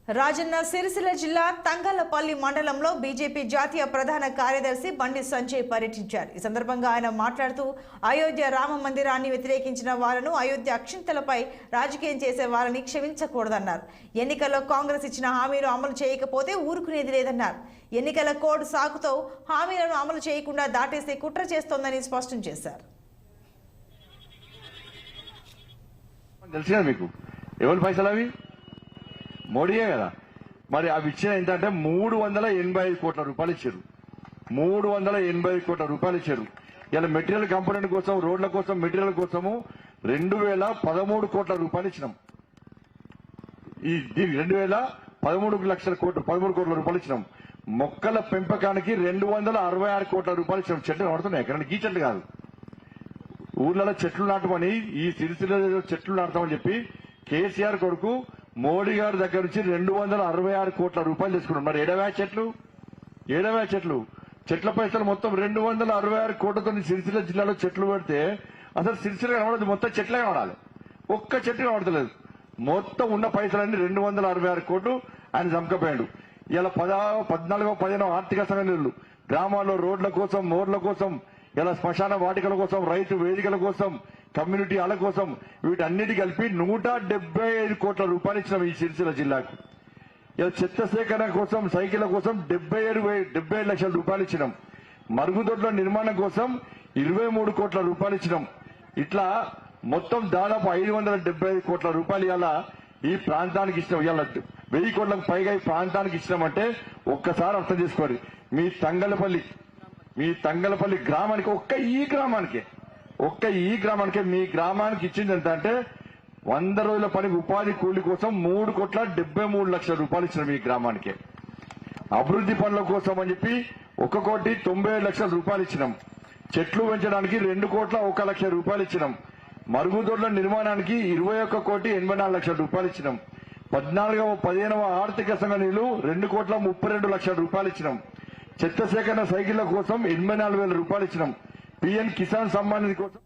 రాజన్న సిరిసిల్ల జిల్లా తంగళ్లపల్లి మండలంలో బీజేపీ జాతీయ ప్రధాన కార్యదర్శి బండి సంజయ్ పర్యటించారు. ఈ సందర్భంగా ఆయన మాట్లాడుతూ అయోధ్య రామ మందిరాన్ని వ్యతిరేకించిన వారిని అయోధ్య అక్షింతలపై రాజకీయం చేసే వారిని క్షమించకూడదన్నారు. ఎన్నికల్లో కాంగ్రెస్ ఇచ్చిన హామీలు అమలు చేయకపోతే ఊరుకునేది లేదన్నారు. ఎన్నికల కోడ్ సాకుతో హామీలను అమలు చేయకుండా దాటేస్తే కుట్ర చేస్తోందని స్పష్టం చేశారు. మోడీయే కదా మరి అవి ఇచ్చిన ఏంటంటే 385 కోట్ల రూపాయలు ఇచ్చారు. 385 కోట్ల రూపాయలు ఇచ్చారు. ఇలా మెటీరియల్ కంపోనెంట్ కోసం, రోడ్ల కోసం, మెటీరియల్ కోసము 2013 కోట్ల రూపాయలు ఇచ్చినాం. ఈ 2013 కోట్ల రూపాయలు ఇచ్చినాం. మొక్కల పెంపకానికి 266 కోట్ల రూపాయలు ఇచ్చినాం. చెట్లు నాటుతున్నాయి, ఎక్కడ ఈ చెట్లు కాదు, ఊర్లలో చెట్లు నాటమని, ఈ సిరిసిల్ల చెట్లు నాటుతామని చెప్పి కేసీఆర్ కొడుకు మోడీ గారి దగ్గర నుంచి 266 కోట్ల రూపాయలు తీసుకున్నారు. మరి ఏడవే చెట్ల పైసలు మొత్తం 266 కోట్లతో సిరిసిల్ల జిల్లాలో చెట్లు పెడితే అసలు సిరిసిల్ల కనబడదు, మొత్తం చెట్లే కనబడాలి. ఒక్క చెట్టు కనబడతలేదు. మొత్తం ఉన్న పైసలన్నీ 266 కోట్లు ఆయన చంకపోయాడు. ఇలా 14వ 15వ ఆర్థిక సంఘటనలు గ్రామాల్లో రోడ్ల కోసం, మోర్ల కోసం, ఇలా శ్మశాన వాటికల కోసం, రైతు వేదికల కోసం, కమ్యూనిటీ హాల కోసం, వీటన్నిటి కలిపి 175 కోట్ల రూపాయలు ఇచ్చినాం ఈ సిరిసిల్ల జిల్లాకు. ఇలా చెత్త సేకరణ కోసం, సైకిళ్ల కోసం 77 లక్షల రూపాయలు ఇచ్చినాం. మరుగుదొడ్ల నిర్మాణం కోసం 23 కోట్ల రూపాయలు ఇచ్చినాం. ఇట్లా మొత్తం దాదాపు 575 కోట్ల రూపాయలు ఇలా ఈ ప్రాంతానికి ఇచ్చినాం. ఇలా 1000 కోట్లకు పైగా ఈ ప్రాంతానికి ఇచ్చినామంటే ఒక్కసారి అర్థం చేసుకోండి. మీ తంగలపల్లి గ్రామానికి ఒక్క ఈ గ్రామానికే మీ గ్రామానికి ఇచ్చింది ఎంత అంటే 100 రోజుల పని ఉపాధి కూలి కోసం 3,73 లక్షల రూపాయలు ఇచ్చిన మీ గ్రామానికి. అభివృద్ధి పనుల కోసం అని చెప్పి 1,97 లక్షల రూపాయలు ఇచ్చినాం. చెట్లు పెంచడానికి 2,01 లక్షల రూపాయలు ఇచ్చినాం. మరుగుదొడ్ల నిర్మాణానికి 21,84 లక్షల రూపాయలు ఇచ్చినాం. 14వ 15వ ఆర్థిక సంఘటనలు 2,32 లక్షల రూపాయలు ఇచ్చినాం. చెత్త సేకరణ సైకిళ్ల కోసం 84,000 రూపాయలు ఇచ్చినాం. పీఎం కిసాన్ సమ్మాన్ నిధి కోసం